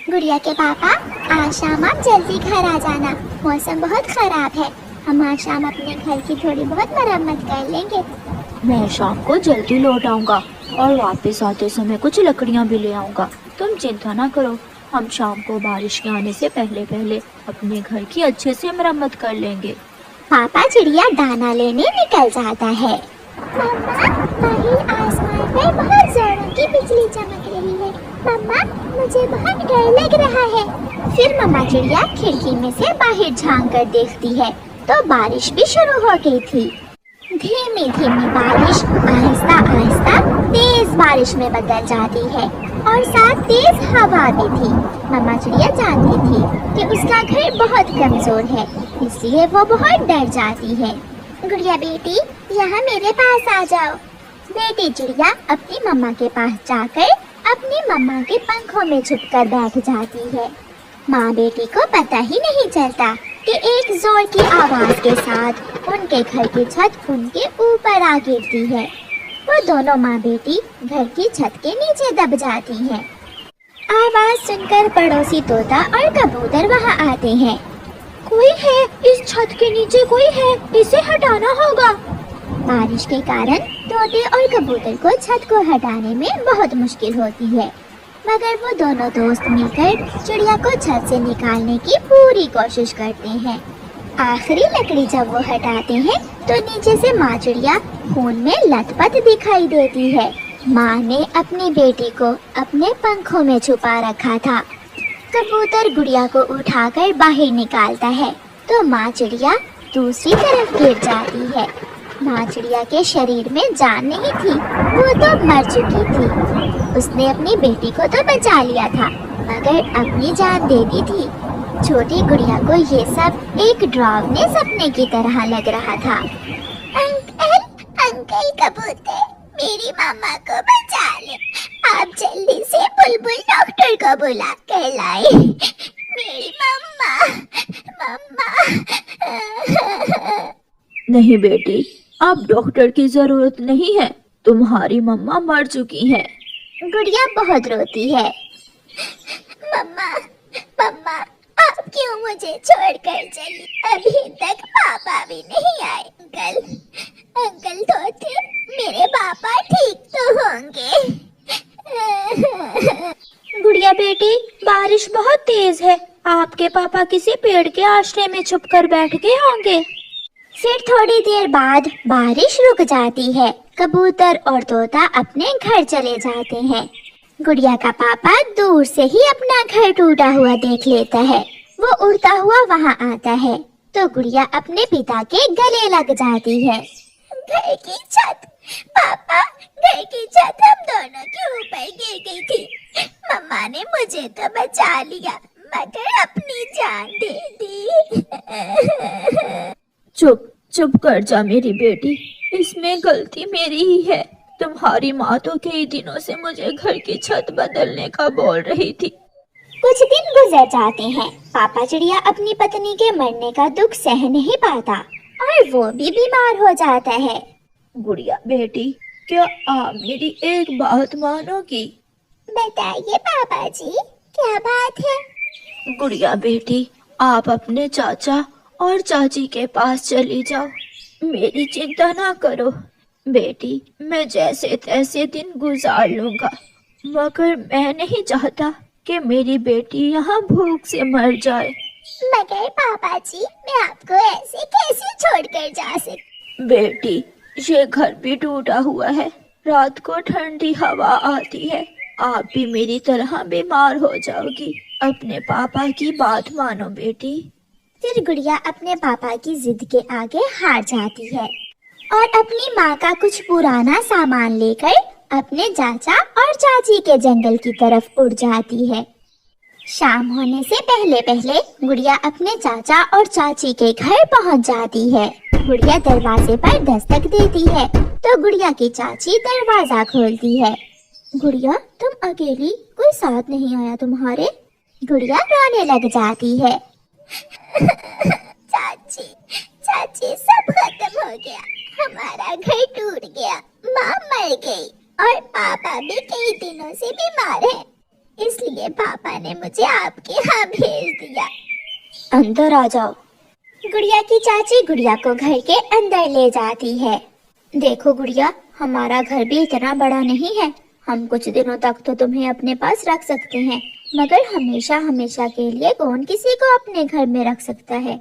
गुड़िया के पापा, आज शाम आप जल्दी घर आ जाना, मौसम बहुत खराब है। हम आज शाम अपने घर की थोड़ी बहुत मरम्मत कर लेंगे। मैं शाम को जल्दी लौट आऊंगा और वापस आते समय कुछ लकड़ियां भी ले आऊंगा। तुम चिंता ना करो, हम शाम को बारिश के आने से पहले पहले अपने घर की अच्छे से मरम्मत कर लेंगे। पापा चिड़िया दाना लेने निकल जाता है। मम्मा, बाहर आसमान पर बहुत जोरों की बिजली चमक रही है। मम्मा, मुझे बहुत डर लग रहा है। फिर मम्मा चिड़िया खिड़की में से बाहर झांक कर देखती है तो बारिश भी शुरू हो गई थी। धीमी धीमी बारिश आहिस्ता आहिस्ता तेज बारिश में बदल जाती है और साथ तेज हवा भी थी। मम्मा चिड़िया जानती थी कि उसका घर बहुत कमजोर है, इसलिए वो बहुत डर जाती है। गुड़िया बेटी, यहाँ मेरे पास आ जाओ। बेटी चिड़िया अपनी मम्मा के पास जाकर अपनी मम्मा के पंखों में छुपकर बैठ जाती है। माँ बेटी को पता ही नहीं चलता कि एक जोर की आवाज के साथ उनके घर की छत उनके ऊपर आ गिरती है। वो दोनों माँ बेटी घर की छत के नीचे दब जाती हैं। आवाज सुनकर पड़ोसी तोता और कबूतर वहाँ आते हैं। कोई है, इस छत के नीचे कोई है, इसे हटाना होगा। बारिश के कारण तोते और कबूतर को छत को हटाने में बहुत मुश्किल होती है, मगर वो दोनों दोस्त मिलकर चिड़िया को छत से निकालने की पूरी कोशिश करते हैं। आखिरी लकड़ी जब वो हटाते हैं तो नीचे से माँ चिड़िया खून में लथपथ दिखाई देती है। माँ ने अपनी बेटी को अपने पंखों में छुपा रखा था। कबूतर गुड़िया को उठाकर बाहर निकालता है तो माँ चिड़िया दूसरी तरफ गिर जाती है। माँ चिड़िया के शरीर में जान नहीं थी, वो तो मर चुकी थी। उसने अपनी बेटी को तो बचा लिया था, मगर अपनी जान दे दी थी। छोटी गुड़िया को ये सब एक डरावने सपने की तरह लग रहा था। अंकल कबूतर, मेरी मामा को बचा ले। आप जल्दी से बुलबुल डॉक्टर को बुला कर लाए। मेरी मम्मा। नहीं बेटी, अब डॉक्टर की जरूरत नहीं है, तुम्हारी मम्मा मर चुकी है। गुड़िया बहुत रोती है। मम्मा, आप क्यों मुझे छोड़कर चली? अभी तक पापा भी नहीं आए। अंकल तोते, मेरे पापा ठीक तो होंगे। गुड़िया बेटी, बारिश बहुत तेज है, आपके पापा किसी पेड़ के आश्रय में छुपकर बैठ गए होंगे। फिर थोड़ी देर बाद बारिश रुक जाती है। कबूतर और तोता अपने घर चले जाते हैं। गुड़िया का पापा दूर से ही अपना घर टूटा हुआ देख लेता है। वो उड़ता हुआ वहाँ आता है तो गुड़िया अपने पिता के गले लग जाती है। घर की छत, पापा, घर की छत हम दोनों के ऊपर गिर गई थी। मम्मा ने मुझे तो बचा लिया, मगर अपनी जान दे दी। चुप कर जा मेरी बेटी, इसमें गलती मेरी ही है। तुम्हारी माँ तो कई दिनों से मुझे घर की छत बदलने का बोल रही थी। कुछ दिन गुजर जाते हैं। पापा चिड़िया अपनी पत्नी के मरने का दुख सह नहीं पाता और वो भी बीमार हो जाता है। गुड़िया बेटी, क्या आप मेरी एक बात मानोगी? बताइए पापा जी, क्या बात है? गुड़िया बेटी, आप अपने चाचा और चाची के पास चली जाओ। मेरी चिंता ना करो बेटी, मैं जैसे तैसे दिन गुजार लूंगा, मगर मैं नहीं चाहता कि मेरी बेटी यहाँ भूख से मर जाए। मगर पापा जी, मैं आपको ऐसे कैसे छोड़कर जा सकती? बेटी, ये घर भी टूटा हुआ है, रात को ठंडी हवा आती है, आप भी मेरी तरह बीमार हो जाओगी। अपने पापा की बात मानो बेटी। फिर गुड़िया अपने पापा की जिद के आगे हार जाती है और अपनी माँ का कुछ पुराना सामान लेकर अपने चाचा और चाची के जंगल की तरफ उड़ जाती है। शाम होने से पहले पहले गुड़िया अपने चाचा और चाची के घर पहुँच जाती है। गुड़िया दरवाजे पर दस्तक देती है तो गुड़िया की चाची दरवाजा खोलती है। गुड़िया, तुम अकेली, कोई साथ नहीं आया तुम्हारे? गुड़िया रोने लग जाती है। चाची, सब खत्म हो गया, हमारा घर टूट गया, माँ मर गई और पापा भी कई दिनों से बीमार है। इसलिए पापा ने मुझे आपके यहाँ भेज दिया। अंदर आ जाओ। गुड़िया की चाची गुड़िया को घर के अंदर ले जाती है। देखो गुड़िया, हमारा घर भी इतना बड़ा नहीं है। हम कुछ दिनों तक तो तुम्हें अपने पास रख सकते हैं, मगर हमेशा हमेशा के लिए कौन किसी को अपने घर में रख सकता है।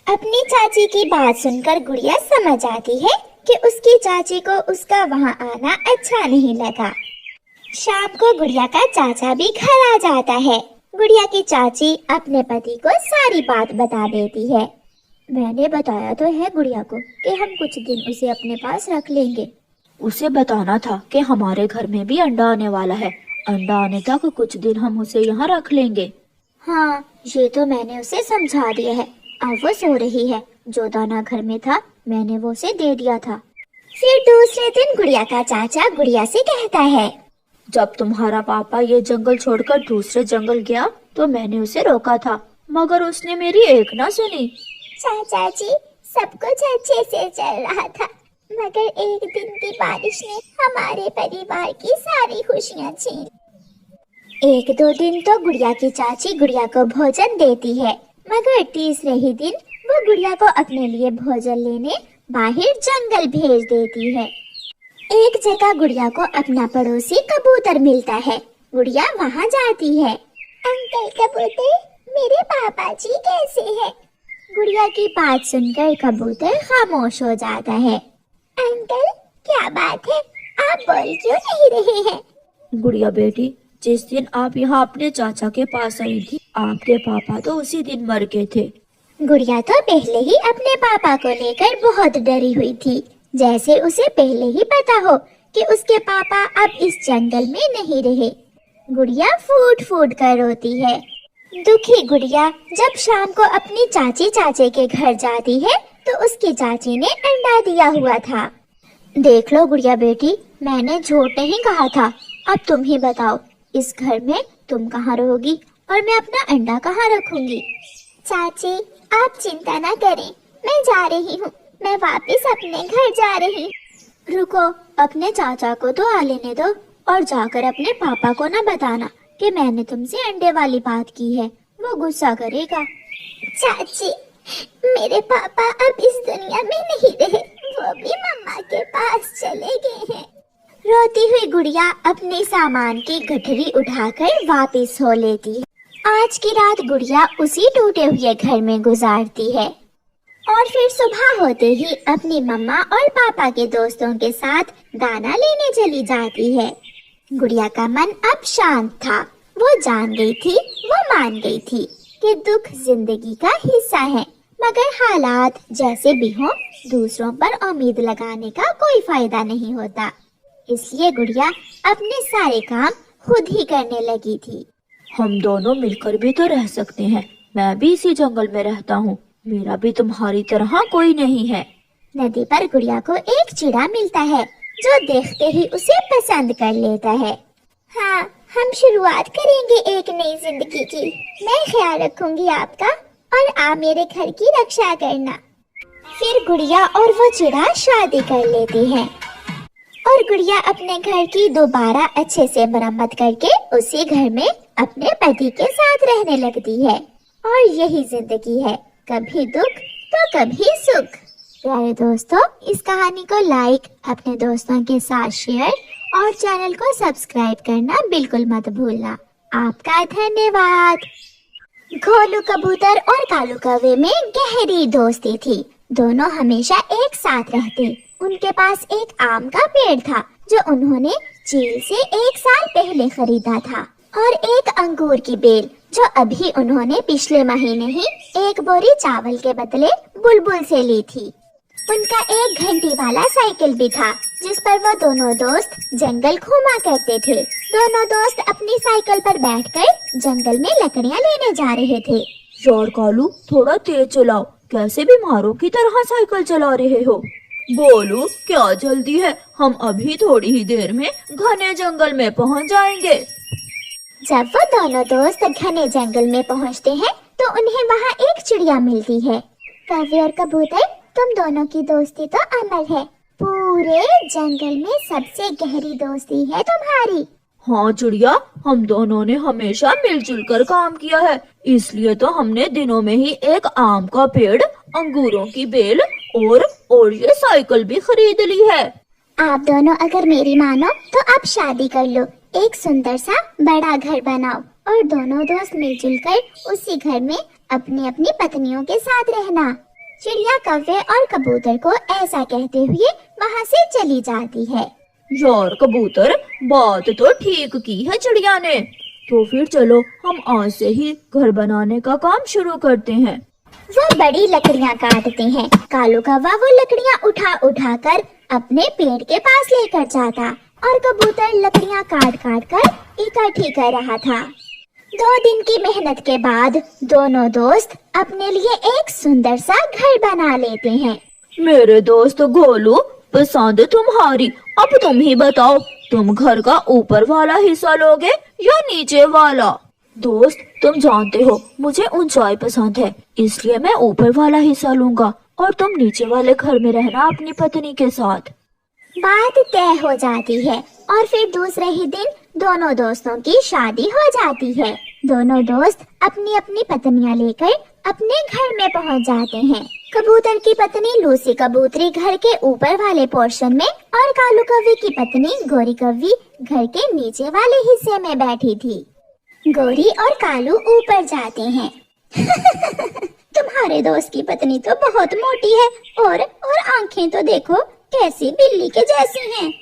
अपनी चाची की बात सुनकर गुड़िया समझ आती है कि उसकी चाची को उसका वहाँ आना अच्छा नहीं लगा। शाम को गुड़िया का चाचा भी घर आ जाता है। गुड़िया की चाची अपने पति को सारी बात बता देती है। मैंने बताया तो है गुड़िया को कि हम कुछ दिन उसे अपने पास रख लेंगे। उसे बताना था कि हमारे घर में भी अंडा आने वाला है। अंडा आने तक कुछ दिन हम उसे यहाँ रख लेंगे। हाँ, ये तो मैंने उसे समझा दिया है। अब वो सो रही है। जो दाना घर में था मैंने वो उसे दे दिया था। फिर दूसरे दिन गुड़िया का चाचा गुड़िया से कहता है, जब तुम्हारा पापा ये जंगल छोड़कर दूसरे जंगल गया तो मैंने उसे रोका था, मगर उसने मेरी एक ना सुनी। चाचा जी, सब कुछ अच्छे से चल रहा था, मगर एक दिन की बारिश ने हमारे परिवार की सारी खुशियाँ छीन। एक दो दिन तो गुड़िया की चाची गुड़िया को भोजन देती है, मगर तीसरे ही दिन वो गुड़िया को अपने लिए भोजन लेने बाहर जंगल भेज देती है। एक जगह गुड़िया को अपना पड़ोसी कबूतर मिलता है। गुड़िया वहाँ जाती है। अंकल कबूतर, मेरे पापा जी कैसे हैं? गुड़िया की बात सुनकर कबूतर खामोश हो जाता है। अंकल, क्या बात है? आप बोल क्यों नहीं रहे हैं? गुड़िया बेटी, जिस दिन आप यहाँ अपने चाचा के पास आई थी, आपके पापा तो उसी दिन मर गए थे। गुड़िया तो पहले ही अपने पापा को लेकर बहुत डरी हुई थी, जैसे उसे पहले ही पता हो कि उसके पापा अब इस जंगल में नहीं रहे। गुड़िया फूट फूट कर रोती है। दुखी गुड़िया जब शाम को अपनी चाची चाचे के घर जाती है तो उसकी चाची ने अंडा दिया हुआ था। देख लो गुड़िया बेटी, मैंने झूठ नहीं कहा था। अब तुम ही बताओ, इस घर में तुम कहाँ रहोगी और मैं अपना अंडा कहाँ रखूंगी? चाची, आप चिंता न करें, मैं जा रही हूँ। मैं वापस अपने घर जा रही हूँ। रुको, अपने चाचा को तो आ लेने दो और जाकर अपने पापा को न बताना कि मैंने तुमसे अंडे वाली बात की है, वो गुस्सा करेगा। चाची, मेरे पापा अब इस दुनिया में नहीं रहे, वो भी मम्मा के पास चले गए हैं। रोती हुई गुड़िया अपने सामान की गठरी उठाकर वापस सो लेती है। आज की रात गुड़िया उसी टूटे हुए घर में गुजारती है और फिर सुबह होते ही अपनी मम्मा और पापा के दोस्तों के साथ दाना लेने चली जाती है। गुड़िया का मन अब शांत था। वो जान गई थी, वो मान गई थी कि दुख जिंदगी का हिस्सा है, मगर हालात जैसे भी हों, दूसरों पर उम्मीद लगाने का कोई फायदा नहीं होता। इसलिए गुड़िया अपने सारे काम खुद ही करने लगी थी। हम दोनों मिलकर भी तो रह सकते हैं। मैं भी इसी जंगल में रहता हूँ, मेरा भी तुम्हारी तरह कोई नहीं है। नदी पर गुड़िया को एक चिड़ा मिलता है जो देखते ही उसे पसंद कर लेता है। हाँ, हम शुरुआत करेंगे एक नई जिंदगी की। मैं ख्याल रखूंगी आपका और आप मेरे घर की रक्षा करना। फिर गुड़िया और वो चिड़ा शादी कर लेती हैं और गुड़िया अपने घर की दोबारा अच्छे से मरम्मत करके उसी घर में अपने पति के साथ रहने लगती है। और यही जिंदगी है, कभी दुख तो कभी सुख। प्यारे दोस्तों, इस कहानी को लाइक, अपने दोस्तों के साथ शेयर और चैनल को सब्सक्राइब करना बिल्कुल मत भूलना। आपका धन्यवाद। गोलू कबूतर और कालू कौवे में गहरी दोस्ती थी। दोनों हमेशा एक साथ रहते। उनके पास एक आम का पेड़ था जो उन्होंने चील से 1 साल पहले खरीदा था, और एक अंगूर की बेल जो अभी उन्होंने पिछले महीने ही एक बोरी चावल के बदले बुलबुल से ली थी। उनका एक घंटी वाला साइकिल भी था जिस पर वो दोनों दोस्त जंगल घूमा करते थे। दोनों दोस्त अपनी साइकिल पर बैठकर जंगल में लकड़ियाँ लेने जा रहे थे। यार कालू, थोड़ा तेज चलाओ, कैसे बीमारों की तरह साइकिल चला रहे हो? बोलो, क्या जल्दी है? हम अभी थोड़ी ही देर में घने जंगल में पहुंच जाएंगे। जब वो दोनों दोस्त घने जंगल में पहुंचते हैं तो उन्हें वहाँ एक चिड़िया मिलती है। कौवे और कबूतर, तुम दोनों की दोस्ती तो अमर है। पूरे जंगल में सबसे गहरी दोस्ती है तुम्हारी। हाँ चिड़िया, हम दोनों ने हमेशा मिलजुल कर काम किया है, इसलिए तो हमने दिनों में ही एक आम का पेड़, अंगूरों की बेल और ये साइकिल भी खरीद ली है। आप दोनों अगर मेरी मानो तो आप शादी कर लो, एक सुंदर सा बड़ा घर बनाओ और दोनों दोस्त मिलजुल कर उसी घर में अपनी अपनी पत्नियों के साथ रहना। चिड़िया कौवे और कबूतर को ऐसा कहते हुए वहाँ से चली जाती है। यार कबूतर, बात तो ठीक की है चिड़िया ने। तो फिर चलो हम आज से ही घर बनाने का काम शुरू करते हैं। वो बड़ी लकड़ियाँ काटते हैं। कालू कौवा वो लकड़ियाँ उठा उठा कर अपने पेड़ के पास लेकर जाता और कबूतर लकड़ियाँ काट काट कर इकट्ठी कर रहा था। 2 दिन की मेहनत के बाद दोनों दोस्त अपने लिए एक सुंदर सा घर बना लेते हैं। मेरे दोस्त गोलू, पसंद तुम्हारी। अब तुम ही बताओ, तुम घर का ऊपर वाला हिस्सा लोगे या नीचे वाला? दोस्त, तुम जानते हो मुझे ऊंचाई पसंद है, इसलिए मैं ऊपर वाला हिस्सा लूंगा और तुम नीचे वाले घर में रहना अपनी पत्नी के साथ। बात तय हो जाती है और फिर दूसरे ही दिन दोनों दोस्तों की शादी हो जाती है। दोनों दोस्त अपनी अपनी पत्नियां लेकर अपने घर में पहुंच जाते हैं। कबूतर की पत्नी लूसी कबूतरी घर के ऊपर वाले पोर्शन में और कालू कौवे की पत्नी गोरी कौवी घर के नीचे वाले हिस्से में बैठी थी। गोरी और कालू ऊपर जाते हैं। तुम्हारे दोस्त की पत्नी तो बहुत मोटी है और आंखें तो देखो कैसी बिल्ली के जैसी हैं।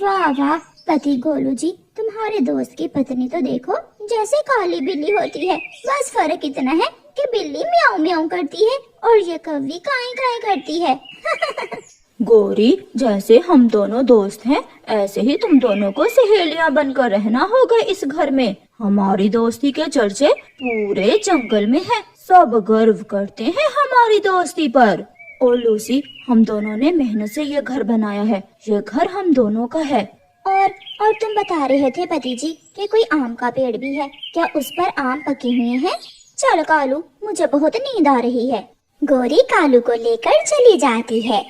वाह वाह पति गोलू जी, तुम्हारे दोस्त की पत्नी तो देखो जैसे काली बिल्ली होती है, बस फर्क इतना है कि बिल्ली म्याऊं म्याऊं करती है और ये कौवी काई काई करती है। गोरी, जैसे हम दोनों दोस्त हैं, ऐसे ही तुम दोनों को सहेलियां बनकर रहना होगा इस घर में। हमारी दोस्ती के चर्चे पूरे जंगल में हैं, सब गर्व करते हैं हमारी दोस्ती पर। और लूसी, हम दोनों ने मेहनत से ये घर बनाया है, ये घर हम दोनों का है। और तुम बता रहे थे पति जी कि कोई आम का पेड़ भी है, क्या उस पर आम पके हुए हैं? चल कालू, मुझे बहुत नींद आ रही है। गोरी कालू को लेकर चली जाती है।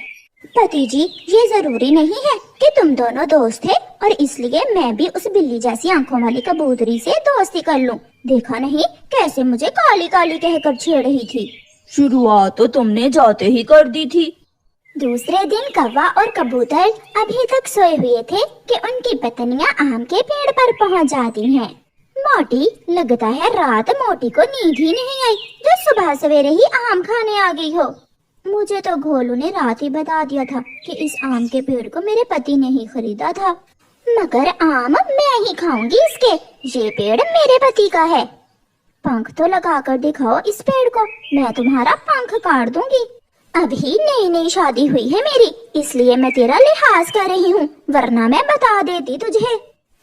पति जी, ये जरूरी नहीं है कि तुम दोनों दोस्त थे और इसलिए मैं भी उस बिल्ली जैसी आंखों वाली कबूतरी से दोस्ती कर लूं। देखा नहीं कैसे मुझे काली काली कहकर छेड़ रही थी। शुरुआत तो तुमने जाते ही कर दी थी। दूसरे दिन कौवा और कबूतर अभी तक सोए हुए थे कि उनकी पत्नियां आम के पेड़ पर पहुंच जाती हैं। मोटी, लगता है रात मोटी को नींद ही नहीं आई जो सुबह सवेरे ही आम खाने आ गई हो। मुझे तो घोलू ने रात ही बता दिया था कि इस आम के पेड़ को मेरे पति ने ही खरीदा था, मगर आम मैं ही खाऊंगी इसके। ये पेड़ मेरे पति का है। पंख तो लगा कर दिखाओ इस पेड़ को, मैं तुम्हारा पंख काट दूंगी। अभी नई नई शादी हुई है मेरी, इसलिए मैं तेरा लिहाज कर रही हूँ, वरना मैं बता देती तुझे।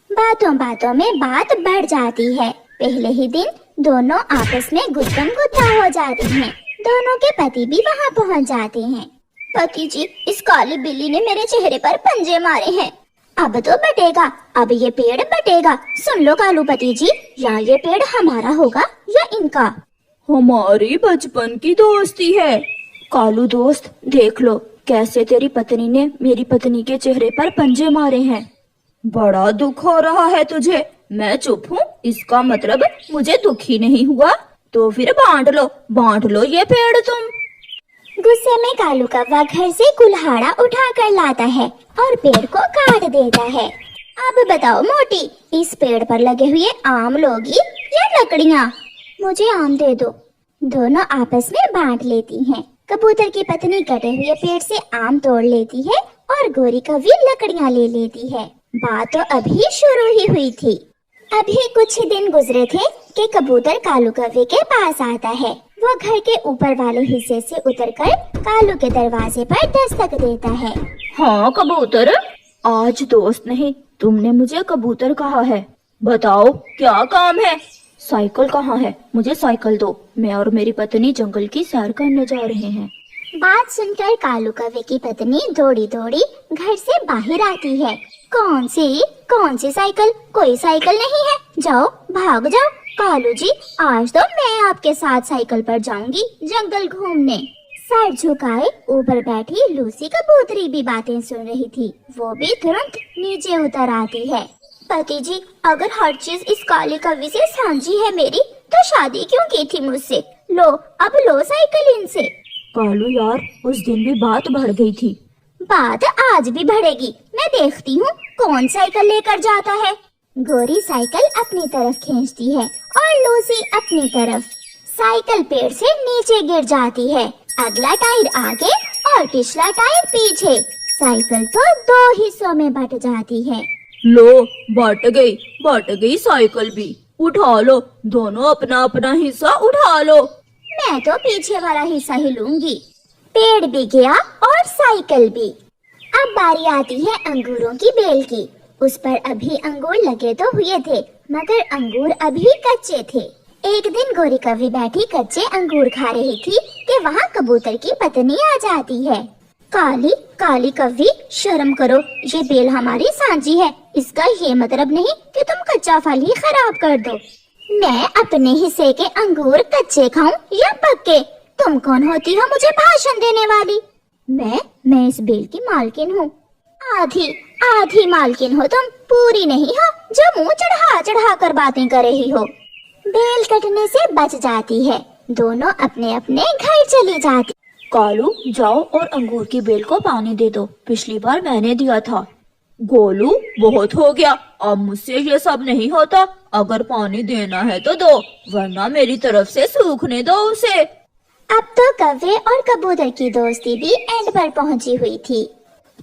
बातों बातों में बात बढ़ जाती है। पहले ही दिन दोनों आपस में गुत्थम गुत्था हो जाती हैं। दोनों के पति भी वहाँ पहुँच जाते हैं। पति जी, इस काली बिल्ली ने मेरे चेहरे पर पंजे मारे हैं, अब तो बटेगा, अब ये पेड़ बटेगा। सुन लो कालू पति जी, या ये पेड़ हमारा होगा या इनका। हमारी बचपन की दोस्ती है। कालू दोस्त, देख लो कैसे तेरी पत्नी ने मेरी पत्नी के चेहरे पर पंजे मारे हैं। बड़ा दुख हो रहा है तुझे। मैं चुप हूँ, इसका मतलब मुझे दुख ही नहीं हुआ। तो फिर बांट लो ये पेड़ तुम। गुस्से में कालू कौवा घर से कुल्हाड़ा उठा कर लाता है और पेड़ को काट देता है। अब बताओ मोटी, इस पेड़ पर लगे हुए आम लोगी या लकड़ियाँ? मुझे आम दे दो। दोनों आपस में बांट लेती हैं। कबूतर की पत्नी कटे हुए पेड़ से आम तोड़ लेती है और गोरी कौवी लकड़ियाँ ले लेती है। बात तो अभी शुरू ही हुई थी। अभी कुछ दिन गुजरे थे कि कबूतर कालू कौवे के पास आता है। वो घर के ऊपर वाले हिस्से से उतरकर कालू के दरवाजे पर दस्तक देता है। हाँ कबूतर, आज दोस्त नहीं, तुमने मुझे कबूतर कहा है। बताओ क्या काम है? साइकिल कहाँ है? मुझे साइकिल दो, मैं और मेरी पत्नी जंगल की सैर करने जा रहे हैं। बात सुनकर कालू कौवे की पत्नी दौड़ी दौड़ी घर से बाहर आती है। कौन सी साइकिल? कोई साइकिल नहीं है, जाओ भाग जाओ। कालू जी, आज तो मैं आपके साथ साइकिल पर जाऊंगी जंगल घूमने। सर झुकाए ऊपर बैठी लूसी कबूतरी भी बातें सुन रही थी। वो भी तुरंत नीचे उतर आती है। पति जी, अगर हर चीज इस काले कौवे से साझी है मेरी, तो शादी क्यों की थी मुझसे? लो, अब लो साइकिल इनसे। कालू यार, उस दिन भी बात बढ़ गई थी। बात आज भी बढ़ेगी, मैं देखती हूँ कौन साइकिल लेकर जाता है। गोरी साइकिल अपनी तरफ खींचती है और लूसी अपनी तरफ। साइकिल पेड़ से नीचे गिर जाती है। अगला टायर आगे और पिछला टायर पीछे। साइकिल तो 2 हिस्सों में बट जाती है। लो, बट गई साइकिल भी। उठा लो, दोनों अपना अपना हिस्सा उठा लो। मैं तो पीछे वाला हिस्सा ही लूंगी। पेड़ भी गया और साइकिल भी। अब बारी आती है अंगूरों की बेल की। उस पर अभी अंगूर लगे तो हुए थे, मगर अंगूर अभी कच्चे थे। एक दिन गोरी कौवी बैठी कच्चे अंगूर खा रही थी कि वहाँ कबूतर की पत्नी आ जाती है। काली कौवी, शर्म करो, ये बेल हमारी सांझी है। इसका ये मतलब नहीं कि तुम कच्चा फल ही खराब कर दो। मैं अपने हिस्से के अंगूर कच्चे खाऊं या पक्के? तुम कौन होती हो मुझे भाषण देने वाली? मैं इस बेल की मालकिन हूँ। आधी मालकिन हो तुम, पूरी नहीं हो जो मुंह चढ़ा कर बातें कर रही हो। बेल कटने से बच जाती है। दोनों अपने अपने घर चली जाती। कालू, जाओ और अंगूर की बेल को पानी दे दो। पिछली बार मैंने दिया था। गोलू, बहुत हो गया, अब मुझसे ये सब नहीं होता। अगर पानी देना है तो दो, वरना मेरी तरफ से सूखने दो उसे। अब तो कौवे और कबूतर की दोस्ती भी एंड पर पहुंची हुई थी।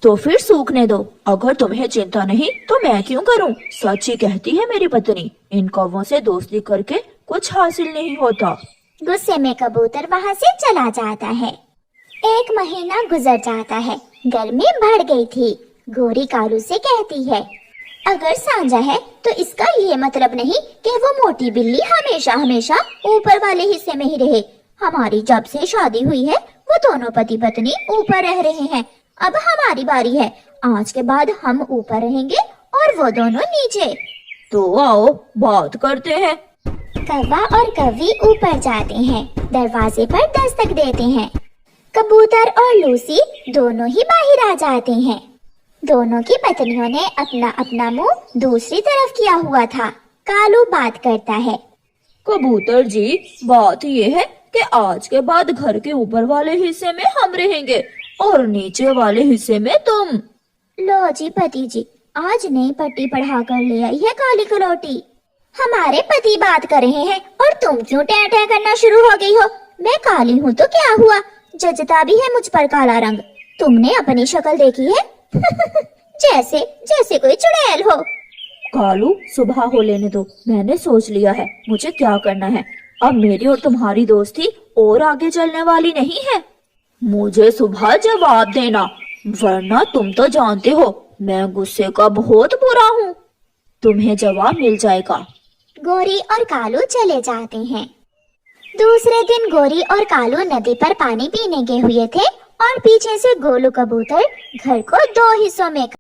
तो फिर सूखने दो। अगर तुम्हें चिंता नहीं तो मैं क्यों करूं? सच ही कहती है मेरी पत्नी। इन कौवों से दोस्ती करके कुछ हासिल नहीं होता। गुस्से में कबूतर वहाँ से चला जाता है। 1 महीना गुजर जाता है। गर्मी बढ़ गई थी। गोरी कालू से कहती है, अगर सांझा है तो इसका ये मतलब नहीं कि वो मोटी बिल्ली हमेशा ऊपर वाले हिस्से में ही रहे। हमारी जब से शादी हुई है वो दोनों पति पत्नी ऊपर रह रहे हैं। अब हमारी बारी है। आज के बाद हम ऊपर रहेंगे और वो दोनों नीचे। तो आओ बात करते हैं। कौवा और कौवी ऊपर जाते हैं। दरवाजे पर दस्तक देते हैं। कबूतर और लूसी दोनों ही बाहर आ जाते हैं। दोनों की पत्नियों ने अपना अपना मुंह दूसरी तरफ किया हुआ था। कालू बात करता है, कबूतर जी, बात ये है कि आज के बाद घर के ऊपर वाले हिस्से में हम रहेंगे और नीचे वाले हिस्से में तुम। लो जी पति जी, आज नई पट्टी पढ़ा कर ले आई है काली कलौटी। हमारे पति बात कर रहे हैं और तुम क्यों टै टै करना शुरू हो गई हो? मैं काली हूँ तो क्या हुआ, जचता भी है मुझ पर काला रंग। तुमने अपनी शक्ल देखी है? जैसे कोई चुड़ैल हो। कालू, सुबह हो लेने दो, मैंने सोच लिया है मुझे क्या करना है। अब मेरी और तुम्हारी दोस्ती और आगे चलने वाली नहीं है। मुझे सुबह जवाब देना, वरना तुम तो जानते हो मैं गुस्से का बहुत बुरा हूँ। तुम्हें जवाब मिल जाएगा। गोरी और कालू चले जाते हैं। दूसरे दिन गोरी और कालू नदी पर पानी पीने गए हुए थे और पीछे से गोलू कबूतर घर को 2 हिस्सों में